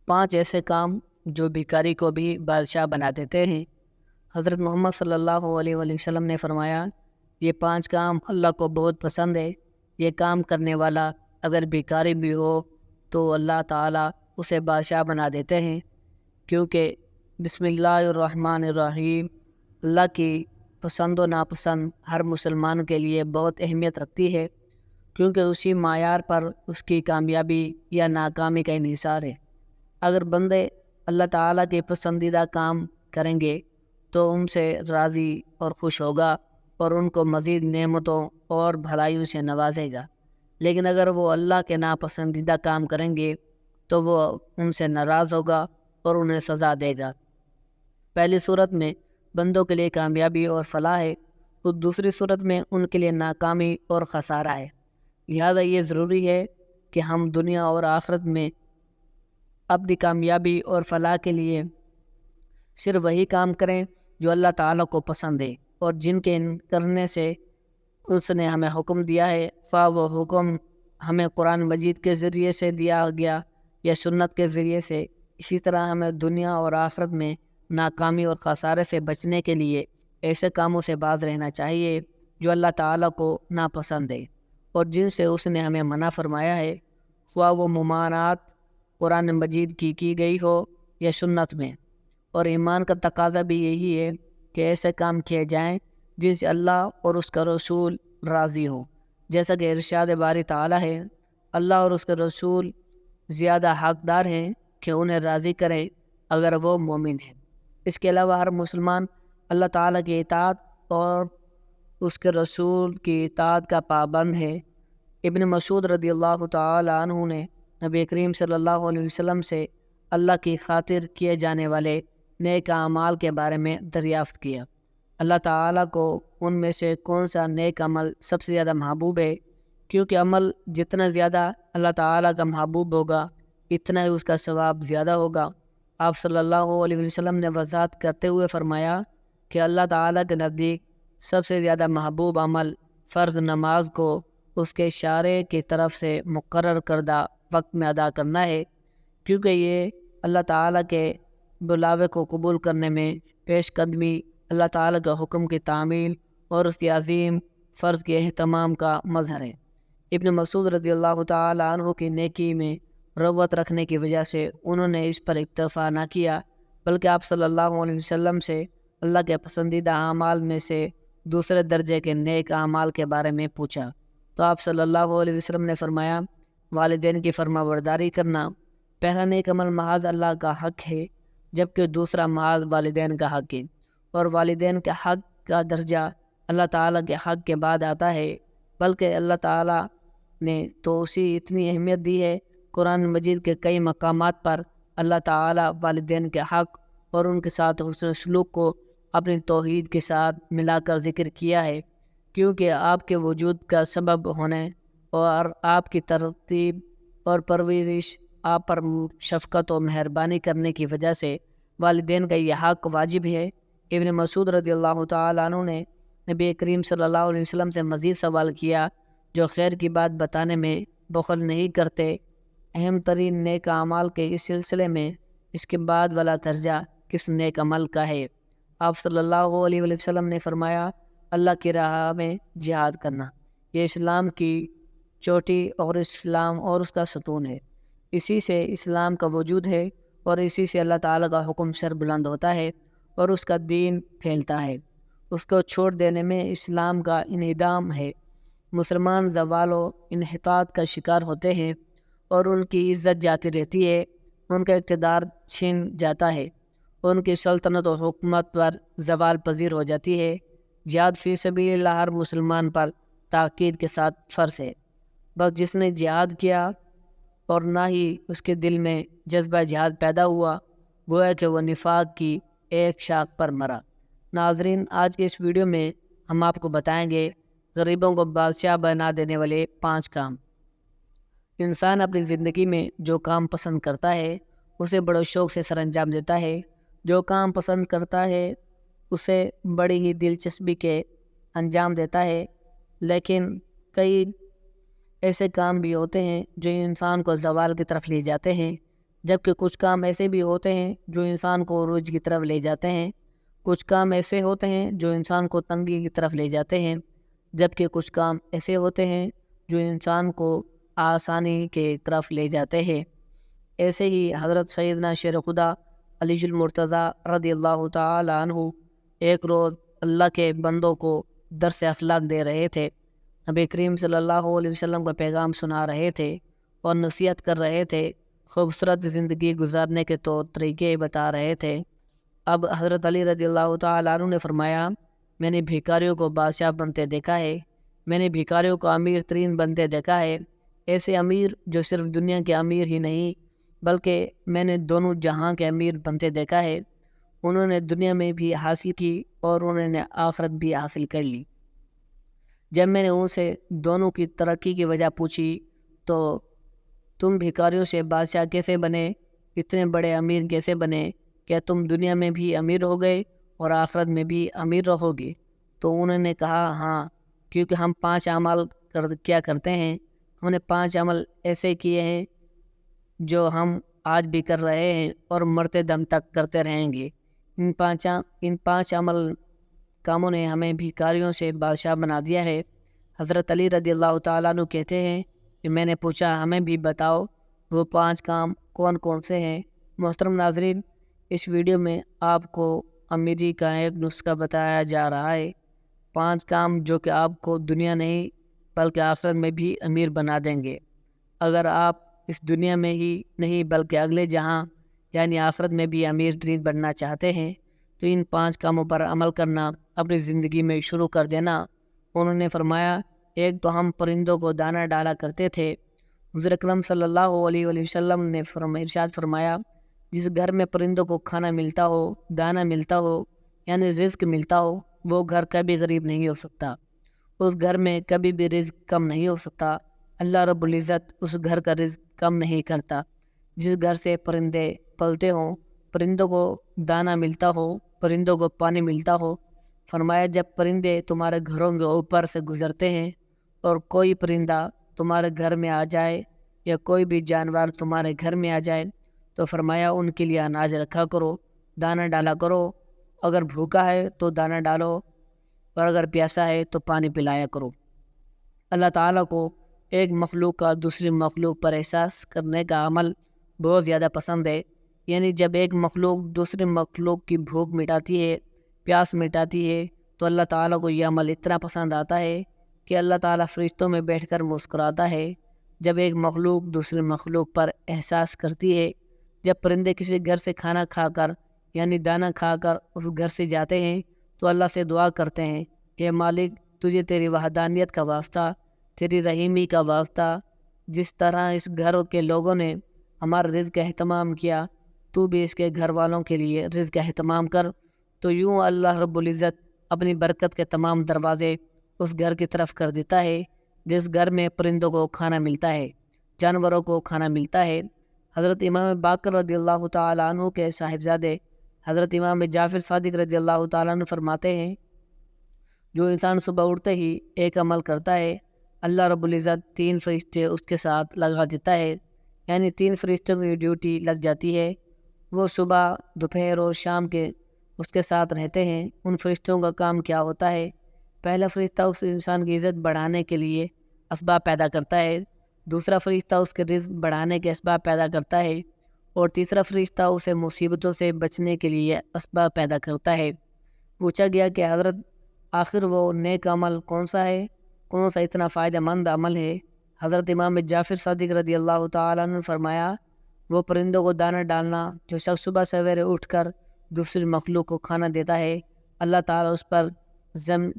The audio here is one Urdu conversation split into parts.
5 ایسے کام جو بھکاری کو بھی بادشاہ بنا دیتے ہیں۔ حضرت محمد صلی اللہ علیہ وآلہ وسلم نے فرمایا، یہ 5 کام اللہ کو بہت پسند ہے۔ یہ کام کرنے والا اگر بھکاری بھی ہو تو اللہ تعالیٰ اسے بادشاہ بنا دیتے ہیں، کیونکہ بسم اللہ الرحمن الرحیم اللہ کی پسند و ناپسند ہر مسلمان کے لیے بہت اہمیت رکھتی ہے، کیونکہ اسی معیار پر اس کی کامیابی یا ناکامی کا انحصار ہے۔ اگر بندے اللہ تعالیٰ کے پسندیدہ کام کریں گے تو ان سے راضی اور خوش ہوگا اور ان کو مزید نعمتوں اور بھلائیوں سے نوازے گا، لیکن اگر وہ اللہ کے ناپسندیدہ کام کریں گے تو وہ ان سے ناراض ہوگا اور انہیں سزا دے گا۔ پہلی صورت میں بندوں کے لیے کامیابی اور فلاح ہے، اور دوسری صورت میں ان کے لیے ناکامی اور خسارہ ہے۔ لہذا یہ ضروری ہے کہ ہم دنیا اور آخرت میں اپنی کامیابی اور فلاح کے لیے صرف وہی کام کریں جو اللہ تعالیٰ کو پسند ہے اور جن کے کرنے سے اس نے ہمیں حکم دیا ہے، خواہ وہ حکم ہمیں قرآن مجید کے ذریعے سے دیا گیا یا سنت کے ذریعے سے۔ اسی طرح ہمیں دنیا اور آخرت میں ناکامی اور خسارے سے بچنے کے لیے ایسے کاموں سے باز رہنا چاہیے جو اللہ تعالیٰ کو ناپسند ہے اور جن سے اس نے ہمیں منع فرمایا ہے، خواہ وہ ممانعت قرآن مجید کی گئی ہو یا سنت میں۔ اور ایمان کا تقاضا بھی یہی ہے کہ ایسے کام کیے جائیں جن سے اللہ اور اس کا رسول راضی ہو، جیسا کہ ارشاد باری تعالیٰ ہے، اللہ اور اس کے رسول زیادہ حقدار ہیں کہ انہیں راضی کرے اگر وہ مومن ہیں۔ اس کے علاوہ ہر مسلمان اللہ تعالیٰ کی اطاعت اور اس کے رسول کی اطاعت کا پابند ہے۔ ابن مسعود رضی اللہ تعالی عنہ نے نبی کریم صلی اللہ علیہ وسلم سے اللہ کی خاطر کیے جانے والے نیک اعمال کے بارے میں دریافت کیا۔ اللہ تعالیٰ کو ان میں سے کون سا نیک عمل سب سے زیادہ محبوب ہے، کیونکہ عمل جتنا زیادہ اللہ تعالیٰ کا محبوب ہوگا اتنا ہی اس کا ثواب زیادہ ہوگا۔ آپ صلی اللہ علیہ وسلم نے وضاحت کرتے ہوئے فرمایا کہ اللہ تعالیٰ کے نزدیک سب سے زیادہ محبوب عمل فرض نماز کو اس کے شارع کی طرف سے مقرر کردہ وقت میں ادا کرنا ہے، کیونکہ یہ اللہ تعالیٰ کے بلاوے کو قبول کرنے میں پیش قدمی، اللہ تعالیٰ کے حکم کی تعمیل اور اس کی عظیم فرض کے اہتمام کا مظہر ہے۔ ابن مسعود رضی اللہ تعالی عنہ کی نیکی میں رغبت رکھنے کی وجہ سے انہوں نے اس پر اکتفا نہ کیا، بلکہ آپ صلی اللہ علیہ وسلم سے اللہ کے پسندیدہ اعمال میں سے دوسرے درجے کے نیک اعمال کے بارے میں پوچھا، تو آپ صلی اللہ علیہ وسلم نے فرمایا، والدین کی فرما برداری کرنا۔ پہلا نیک عمل محض اللہ کا حق ہے، جبکہ دوسرا محض والدین کا حق ہے، اور والدین کے حق کا درجہ اللہ تعالیٰ کے حق کے بعد آتا ہے، بلکہ اللہ تعالیٰ نے تو اسی اتنی اہمیت دی ہے۔ قرآن مجید کے کئی مقامات پر اللہ تعالیٰ والدین کے حق اور ان کے ساتھ حسن سلوک کو اپنی توحید کے ساتھ ملا کر ذکر کیا ہے، کیونکہ آپ کے وجود کا سبب ہونے اور آپ کی ترتیب اور پرورش، آپ پر شفقت و مہربانی کرنے کی وجہ سے والدین کا یہ حق واجب ہے۔ ابن مسعود رضی اللہ تعالی عنہ نے نبی کریم صلی اللہ علیہ وسلم سے مزید سوال کیا، جو خیر کی بات بتانے میں بخل نہیں کرتے، اہم ترین نیک اعمال کے اس سلسلے میں اس کے بعد والا درجہ کس نیک عمل کا ہے؟ آپ صلی اللہ علیہ وسلم نے فرمایا، اللہ کی راہ میں جہاد کرنا۔ یہ اسلام کی چوٹی اور اسلام اور اس کا ستون ہے، اسی سے اسلام کا وجود ہے اور اسی سے اللہ تعالیٰ کا حکم سر بلند ہوتا ہے اور اس کا دین پھیلتا ہے۔ اس کو چھوڑ دینے میں اسلام کا انہدام ہے۔ مسلمان زوال و انحطاط کا شکار ہوتے ہیں اور ان کی عزت جاتی رہتی ہے، ان کا اقتدار چھن جاتا ہے، ان کی سلطنت و حکومت پر زوال پذیر ہو جاتی ہے۔ جہاد فی سبیل اللہ ہر مسلمان پر تاکید کے ساتھ فرض ہے۔ بس جس نے جہاد کیا اور نہ ہی اس کے دل میں جذبہ جہاد پیدا ہوا، گویا کہ وہ نفاق کی ایک شاخ پر مرا۔ ناظرین، آج کے اس ویڈیو میں ہم آپ کو بتائیں گے غریبوں کو بادشاہ بنا دینے والے 5 کام۔ انسان اپنی زندگی میں جو کام پسند کرتا ہے اسے بڑے شوق سے سر انجام دیتا ہے۔ جو کام پسند کرتا ہے اسے بڑی ہی دلچسپی کے انجام دیتا ہے، لیکن کئی ایسے کام بھی ہوتے ہیں جو انسان کو زوال کی طرف لے جاتے ہیں، جبکہ کچھ کام ایسے بھی ہوتے ہیں جو انسان کو عروج کی طرف لے جاتے ہیں، کچھ کام ایسے ہوتے ہیں جو انسان کو تنگی کی طرف لے جاتے ہیں، جبکہ کچھ کام ایسے ہوتے ہیں جو انسان کو آسانی کے طرف لے جاتے ہیں۔ ایسے ہی حضرت سیدنا شیر خدا علی المرتضیٰ رضی اللہ تعالی عنہ ایک روز اللہ کے بندوں کو درس اخلاق دے رہے تھے، نبی کریم صلی اللہ علیہ وسلم کا پیغام سنا رہے تھے اور نصیحت کر رہے تھے، خوبصورت زندگی گزارنے کے طور طریقے بتا رہے تھے۔ اب حضرت علی رضی اللہ تعالیٰ عنہ نے فرمایا، میں نے بھیکاریوں کو بادشاہ بنتے دیکھا ہے، میں نے بھیکاریوں کو امیر ترین بنتے دیکھا ہے، ایسے امیر جو صرف دنیا کے امیر ہی نہیں بلکہ میں نے دونوں جہاں کے امیر بنتے دیکھا ہے۔ انہوں نے دنیا میں بھی حاصل کی اور انہوں نے آخرت بھی حاصل کر لی۔ جب میں نے ان سے دونوں کی ترقی کی وجہ پوچھی تو تم بھیکاریوں سے بادشاہ کیسے بنے، اتنے بڑے امیر کیسے بنے، کیا تم دنیا میں بھی امیر ہو گئے اور آخرت میں بھی امیر رہو گے؟ تو انہوں نے کہا ہاں، کیونکہ ہم 5 اعمال کیا کرتے ہیں، ہم نے 5 عمل ایسے کیے ہیں جو ہم آج بھی کر رہے ہیں اور مرتے دم تک کرتے رہیں گے۔ ان 5 عمل کاموں نے ہمیں بھیکاریوں سے بادشاہ بنا دیا ہے۔ حضرت علی رضی اللہ تعالیٰ عنہ کہتے ہیں کہ میں نے پوچھا ہمیں بھی بتاؤ وہ 5 کام کون کون سے ہیں۔ محترم ناظرین، اس ویڈیو میں آپ کو امیری کا ایک نسخہ بتایا جا رہا ہے، 5 کام جو کہ آپ کو دنیا نہیں بلکہ آخرت میں بھی امیر بنا دیں گے۔ اگر آپ اس دنیا میں ہی نہیں بلکہ اگلے جہاں یعنی آخرت میں بھی امیر ترین بننا چاہتے ہیں تو ان 5 کاموں پر عمل کرنا اپنی زندگی میں شروع کر دینا۔ انہوں نے فرمایا، ایک تو ہم پرندوں کو دانہ ڈالا کرتے تھے۔ حضور اکرم صلی اللہ علیہ وسلم نے ارشاد فرمایا، جس گھر میں پرندوں کو کھانا ملتا ہو، دانہ ملتا ہو یعنی رزق ملتا ہو، وہ گھر کبھی غریب نہیں ہو سکتا، اس گھر میں کبھی بھی رزق کم نہیں ہو سکتا۔ اللہ رب العزت اس گھر کا رزق کم نہیں کرتا۔ جس گھر سے پرندے پلتے ہوں، پرندوں کو دانہ ملتا ہو، پرندوں کو پانی ملتا ہو، فرمایا جب پرندے تمہارے گھروں کے اوپر سے گزرتے ہیں اور کوئی پرندہ تمہارے گھر میں آ جائے یا کوئی بھی جانور تمہارے گھر میں آ جائے تو فرمایا ان کے لیے اناج رکھا کرو، دانہ ڈالا کرو، اگر بھوکا ہے تو دانہ ڈالو اور اگر پیاسا ہے تو پانی پلایا کرو۔ اللہ تعالیٰ کو ایک مخلوق کا دوسری مخلوق پر احساس کرنے کا عمل بہت زیادہ پسند ہے، یعنی جب ایک مخلوق دوسری مخلوق کی بھوک مٹاتی ہے، پیاس مٹاتی ہے تو اللہ تعالیٰ کو یہ عمل اتنا پسند آتا ہے کہ اللہ تعالیٰ فرشتوں میں بیٹھ کر مسکراتا ہے۔ جب ایک مخلوق دوسری مخلوق پر احساس کرتی ہے، جب پرندے کسی گھر سے کھانا کھا کر یعنی دانہ کھا کر اس گھر سے جاتے ہیں تو اللہ سے دعا کرتے ہیں، اے مالک تجھے تیری وحدانیت کا واسطہ، تیری رحیمی کا واسطہ، جس طرح اس گھر کے لوگوں نے ہمارا رزق کا اہتمام کیا تو بھی اس کے گھر والوں کے لیے رزق کا اہتمام کر۔ تو یوں اللہ رب العزت اپنی برکت کے تمام دروازے اس گھر کی طرف کر دیتا ہے جس گھر میں پرندوں کو کھانا ملتا ہے، جانوروں کو کھانا ملتا ہے۔ حضرت امام باقر رضی اللہ تعالیٰ عنہ کے صاحبزادے حضرت امام جعفر صادق رضی اللہ تعالیٰ عنہ فرماتے ہیں، جو انسان صبح اٹھتے ہی ایک عمل کرتا ہے، اللہ رب العزت 3 فرشتے اس کے ساتھ لگا دیتا ہے، یعنی 3 فرشتوں کی ڈیوٹی لگ جاتی ہے، وہ صبح دوپہر اور شام کے اس کے ساتھ رہتے ہیں۔ ان فرشتوں کا کام کیا ہوتا ہے؟ پہلا فرشتہ اس انسان کی عزت بڑھانے کے لیے اسباب پیدا کرتا ہے، دوسرا فرشتہ اس کے رزق بڑھانے کے اسباب پیدا کرتا ہے اور تیسرا فرشتہ اسے مصیبتوں سے بچنے کے لیے اسباب پیدا کرتا ہے۔ پوچھا گیا کہ حضرت آخر وہ نیک عمل کون سا ہے، کون سا اتنا فائدہ مند عمل ہے؟ حضرت امام جعفر صادق رضی اللہ تعالیٰ عنہ نے فرمایا، وہ پرندوں کو دانہ ڈالنا۔ جو شخص صبح سویرے اٹھ کر دوسری مخلوق کو کھانا دیتا ہے، اللہ تعالیٰ اس پر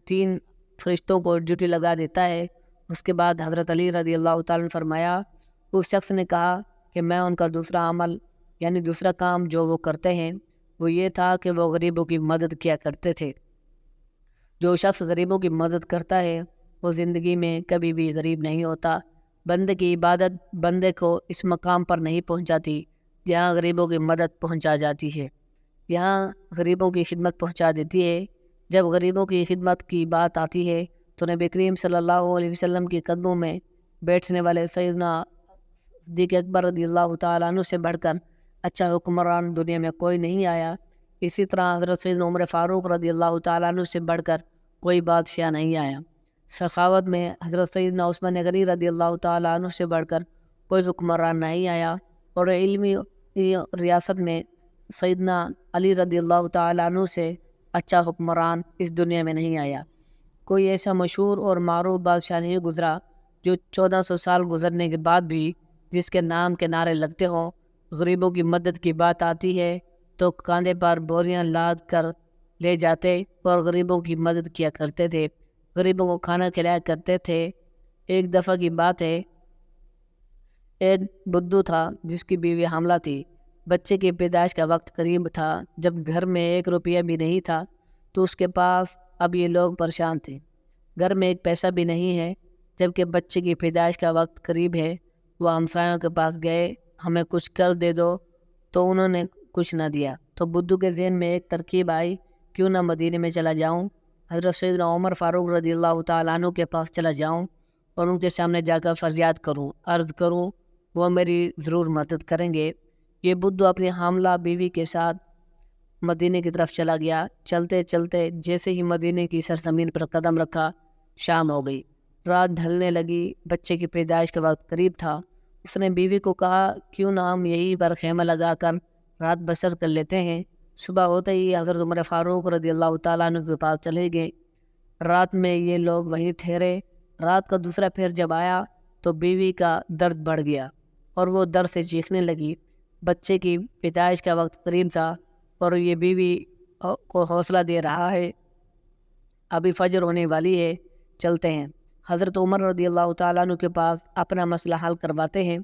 3 فرشتوں کو ڈیوٹی لگا دیتا ہے۔ اس کے بعد حضرت علی رضی اللہ تعالیٰ نے فرمایا، اس شخص نے کہا کہ میں ان کا دوسرا عمل یعنی دوسرا کام جو وہ کرتے ہیں وہ یہ تھا کہ وہ غریبوں کی مدد کیا کرتے تھے۔ جو شخص غریبوں کی مدد کرتا ہے وہ زندگی میں کبھی بھی غریب نہیں ہوتا۔ بندے کی عبادت بندے کو اس مقام پر نہیں پہنچاتی جہاں غریبوں کی مدد پہنچا جاتی ہے، یہاں غریبوں کی خدمت پہنچا دیتی ہے۔ جب غریبوں کی خدمت کی بات آتی ہے تو نبی کریم صلی اللہ علیہ وسلم کے قدموں میں بیٹھنے والے سیدنا صدیق اکبر رضی اللہ تعالیٰ عنہ سے بڑھ کر اچھا حکمران دنیا میں کوئی نہیں آیا۔ اسی طرح حضرت سیدنا عمر فاروق رضی اللہ تعالیٰ عنہ سے بڑھ کر کوئی بادشاہ نہیں آیا۔ سخاوت میں حضرت سیدنا عثمان غنی رضی اللہ تعالیٰ عنہ سے بڑھ کر کوئی حکمران نہیں آیا، اور علمی ریاست میں سیدنا علی رضی اللہ تعالیٰ عنہ سے اچھا حکمران اس دنیا میں نہیں آیا۔ کوئی ایسا مشہور اور معروف بادشاہ نہیں گزرا جو 1400 سال گزرنے کے بعد بھی جس کے نام کے نعرے لگتے ہوں۔ غریبوں کی مدد کی بات آتی ہے تو کاندھے پر بوریاں لاد کر لے جاتے اور غریبوں کی مدد کیا کرتے تھے، غریبوں کو کھانا کھلایا کرتے تھے۔ ایک دفعہ کی بات ہے، ایک بدھو تھا جس کی بیوی حاملہ تھی۔ بچے کی پیدائش کا وقت قریب تھا۔ جب گھر میں 1 روپیہ بھی نہیں تھا تو اس کے پاس اب یہ لوگ پریشان تھے۔ گھر میں 1 پیسہ بھی نہیں ہے، جبکہ بچے کی پیدائش کا وقت قریب ہے۔ وہ ہمسایوں کے پاس گئے، ہمیں کچھ قرض دے دو، تو انہوں نے کچھ نہ دیا۔ تو بدھو کے ذہن میں ایک ترکیب آئی، کیوں نہ مدینے میں چلا جاؤں، حضرت سیدنا عمر فاروق رضی اللہ تعالیٰ عنہ کے پاس چلا جاؤں اور ان کے سامنے جا کر فریاد کروں، عرض کروں، وہ میری ضرور مدد کریں گے۔ یہ بدھو اپنی حاملہ بیوی کے ساتھ مدینے کی طرف چلا گیا۔ چلتے چلتے جیسے ہی مدینے کی سرزمین پر قدم رکھا، شام ہو گئی، رات ڈھلنے لگی، بچے کی پیدائش کا وقت قریب تھا۔ اس نے بیوی کو کہا، کیوں نہ ہم یہیں پر خیمہ لگا کر رات بسر کر لیتے ہیں۔ صبح ہوتے ہی حضرت عمر فاروق رضی اللہ تعالیٰ عنہ کے پاس چلے گئے۔ رات میں یہ لوگ وہیں ٹھہرے۔ رات کا دوسرا پہر جب آیا تو بیوی کا درد بڑھ گیا اور وہ درد سے چیخنے لگی۔ بچے کی پیدائش کا وقت قریب تھا اور یہ بیوی کو حوصلہ دے رہا ہے، ابھی فجر ہونے والی ہے، چلتے ہیں۔ حضرت عمر رضی اللہ تعالیٰ عنہ کے پاس اپنا مسئلہ حل کرواتے ہیں۔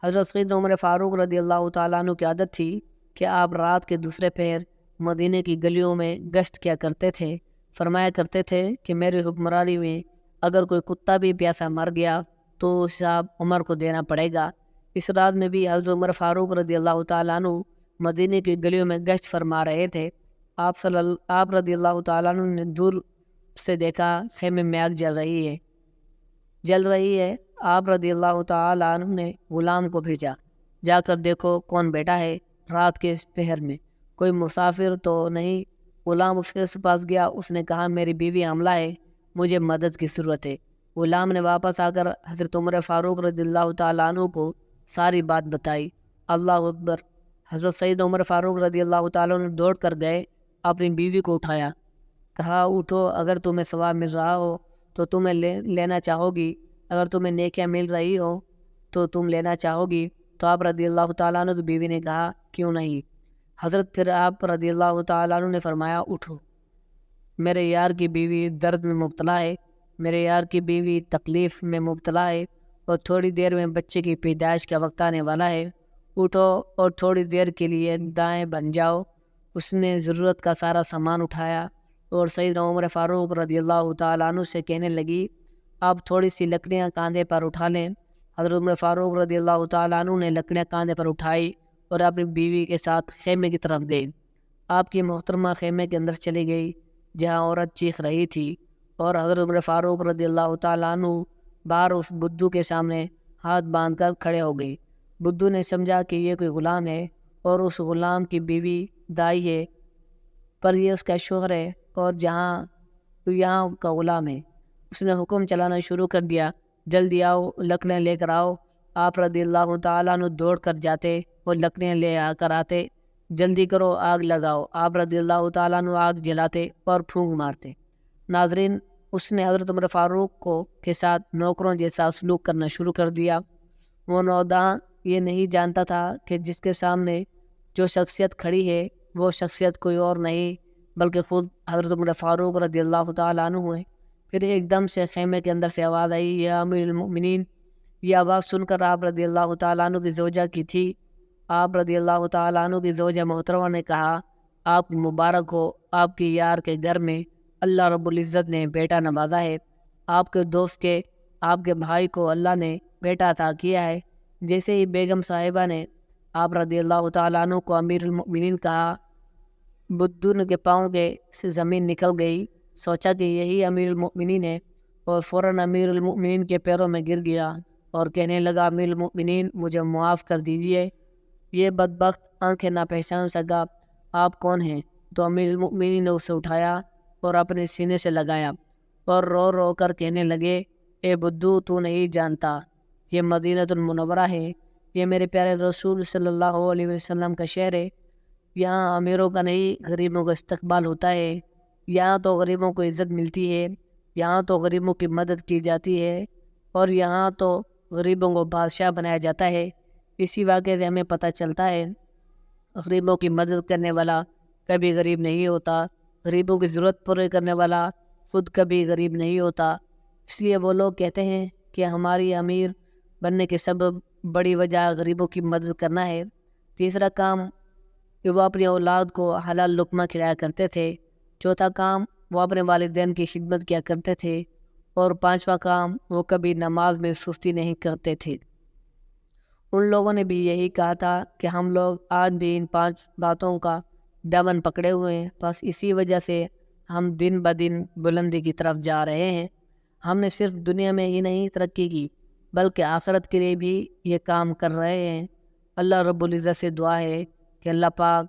حضرت سیدنا عمر فاروق رضی اللہ تعالیٰ عنہ کی عادت تھی کہ آپ رات کے دوسرے پہر مدینے کی گلیوں میں گشت کیا کرتے تھے۔ فرمایا کرتے تھے کہ میری حکمرانی میں اگر کوئی کتا بھی پیاسا مر گیا تو حساب عمر کو دینا پڑے گا۔ اس رات میں بھی حضرت عمر فاروق رضی اللہ تعالیٰ عنہ مدینے کی گلیوں میں گشت فرما رہے تھے۔ آپ رضی اللہ تعالیٰ عنہ نے دور سے دیکھا خیمے میں آگ جل رہی ہے۔ آپ رضی اللہ تعالیٰ عنہ نے غلام کو بھیجا، جا کر دیکھو کون بیٹھا ہے رات کے اس پہر میں، کوئی مسافر تو نہیں۔ غلام اس کے پاس گیا، اس نے کہا، میری بیوی حاملہ ہے، مجھے مدد کی ضرورت ہے۔ غلام نے واپس آ کر حضرت عمر فاروق رضی اللہ تعالیٰ عنہ کو ساری بات بتائی۔ اللہ اکبر! حضرت سید عمر فاروق رضی اللہ تعالیٰ عنہ دوڑ کر گئے، اپنی بیوی کو اٹھایا، کہا، اٹھو، اگر تمہیں ثواب مل رہا ہو تو تمہیں لینا چاہو گی، اگر تمہیں نیکیاں مل رہی ہو تو تم لینا چاہو گی۔ تو آپ رضی اللہ تعالیٰ عنہ کی بیوی نے کہا، کیوں نہیں۔ حضرت پھر آپ رضی اللہ تعالیٰ عنہ نے فرمایا، اٹھو، میرے یار کی بیوی درد میں مبتلا ہے، میرے یار کی بیوی تکلیف میں مبتلا ہے اور تھوڑی دیر میں بچے کی پیدائش کا وقت آنے والا ہے، اٹھو اور تھوڑی دیر کے لیے دائیں بن جاؤ۔ اس نے ضرورت کا سارا سامان اٹھایا اور سیدنا عمر فاروق رضی اللہ تعالیٰ عنہ سے کہنے لگی، آپ تھوڑی سی لکڑیاں کاندھے پر اٹھا لیں۔ حضرت عمر فاروق رضی اللہ تعالیٰ عنہ نے لکڑیاں کاندھے پر اٹھائی اور اپنی بیوی کے ساتھ خیمے کی طرف گئی۔ آپ کی محترمہ خیمے کے اندر چلی گئی جہاں عورت چیخ رہی تھی، اور حضرت عمر فاروق رضی اللہ تعالیٰ عنہ باہر اس بدھو کے سامنے ہاتھ باندھ کر کھڑے ہو گئی۔ بدھو نے سمجھا کہ یہ کوئی غلام ہے اور اس غلام کی بیوی دائی ہے، پر یہ اس کا شوہر ہے اور یہاں کا غلام ہے۔ اس نے حکم چلانا شروع کر دیا، جلدی آؤ، لکڑیاں لے کر آؤ۔ آپ رضی اللہ تعالیٰ عنہ دوڑ کر جاتے اور لکڑیاں لے آ کر آتے، جلدی کرو، آگ لگاؤ۔ آپ رضی اللہ تعالیٰ عنہ آگ جلاتے اور پھونک مارتے۔ ناظرین، اس نے حضرت عمر فاروق کے ساتھ نوکروں جیسا سلوک کرنا شروع کر دیا۔ وہ نوداں یہ نہیں جانتا تھا کہ جس کے سامنے جو شخصیت کھڑی ہے وہ شخصیت کوئی اور نہیں بلکہ خود حضرت عمر فاروق رضی اللہ تعالیٰ عنہ ہے۔ پھر ایک دم سے خیمے کے اندر سے آواز آئی، یا امیر المؤمنین۔ یہ آواز سن کر آپ رضی اللہ تعالیٰ عنہ کی زوجہ کی تھی۔ آپ رضی اللہ تعالیٰ عنہ کی زوجہ محترمہ نے کہا، آپ مبارک ہو، آپ کی یار کے گھر میں اللہ رب العزت نے بیٹا نوازا ہے، آپ کے دوست کے، آپ کے بھائی کو اللہ نے بیٹا عطا کیا ہے۔ جیسے ہی بیگم صاحبہ نے آپ رضی اللہ تعالیٰ عنہ کو امیر المؤمنین کہا، بدھو کے پاؤں سے زمین نکل گئی، سوچا کہ یہی امیر المؤمنین ہے، اور فوراً امیر المؤمنین کے پیروں میں گر گیا اور کہنے لگا امیر المؤمنین مجھے معاف کر دیجئے، یہ بدبخت آنکھیں نہ پہچان سکا، آپ کون ہیں؟ تو امیر المؤمنین نے اسے اٹھایا اور اپنے سینے سے لگایا اور رو رو کر کہنے لگے، اے بدو تو نہیں جانتا، یہ مدینہ المنورہ ہے، یہ میرے پیارے رسول صلی اللہ علیہ وسلم کا شہر ہے، یہاں امیروں کا نہیں غریبوں کا استقبال ہوتا ہے، یہاں تو غریبوں کو عزت ملتی ہے، یہاں تو غریبوں کی مدد کی جاتی ہے، اور یہاں تو غریبوں کو بادشاہ بنایا جاتا ہے۔ اسی واقعے سے ہمیں پتہ چلتا ہے غریبوں کی مدد کرنے والا کبھی غریب نہیں ہوتا، غریبوں کی ضرورت پوری کرنے والا خود کبھی غریب نہیں ہوتا۔ اس لیے وہ لوگ کہتے ہیں کہ ہماری امیر بننے کے سبب بڑی وجہ غریبوں کی مدد کرنا ہے۔ تیسرا کام کہ وہ اپنی اولاد کو حلال لقمہ کھلایا کرتے تھے۔ چوتھا کام وہ اپنے والدین کی خدمت کیا کرتے تھے، اور پانچواں کام وہ کبھی نماز میں سستی نہیں کرتے تھے۔ ان لوگوں نے بھی یہی کہا تھا کہ ہم لوگ آج بھی ان 5 باتوں کا دامن پکڑے ہوئے ہیں، بس اسی وجہ سے ہم دن بدن بلندی کی طرف جا رہے ہیں۔ ہم نے صرف دنیا میں ہی نہیں ترقی کی بلکہ آخرت کے لیے بھی یہ کام کر رہے ہیں۔ اللہ رب العزت سے دعا ہے کہ اللہ پاک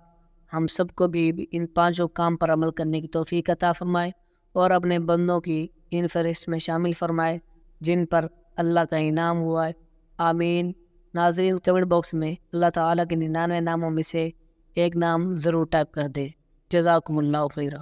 ہم سب کو بھی ان 5 کام پر عمل کرنے کی توفیق عطا فرمائے اور اپنے بندوں کی ان فہرست میں شامل فرمائے جن پر اللہ کا انعام ہوا ہے۔ آمین۔ ناظرین کمنٹ باکس میں اللہ تعالیٰ کے 99 ناموں میں سے ایک نام ضرور ٹائپ کر دے۔ جزاکم اللہ خیرہ۔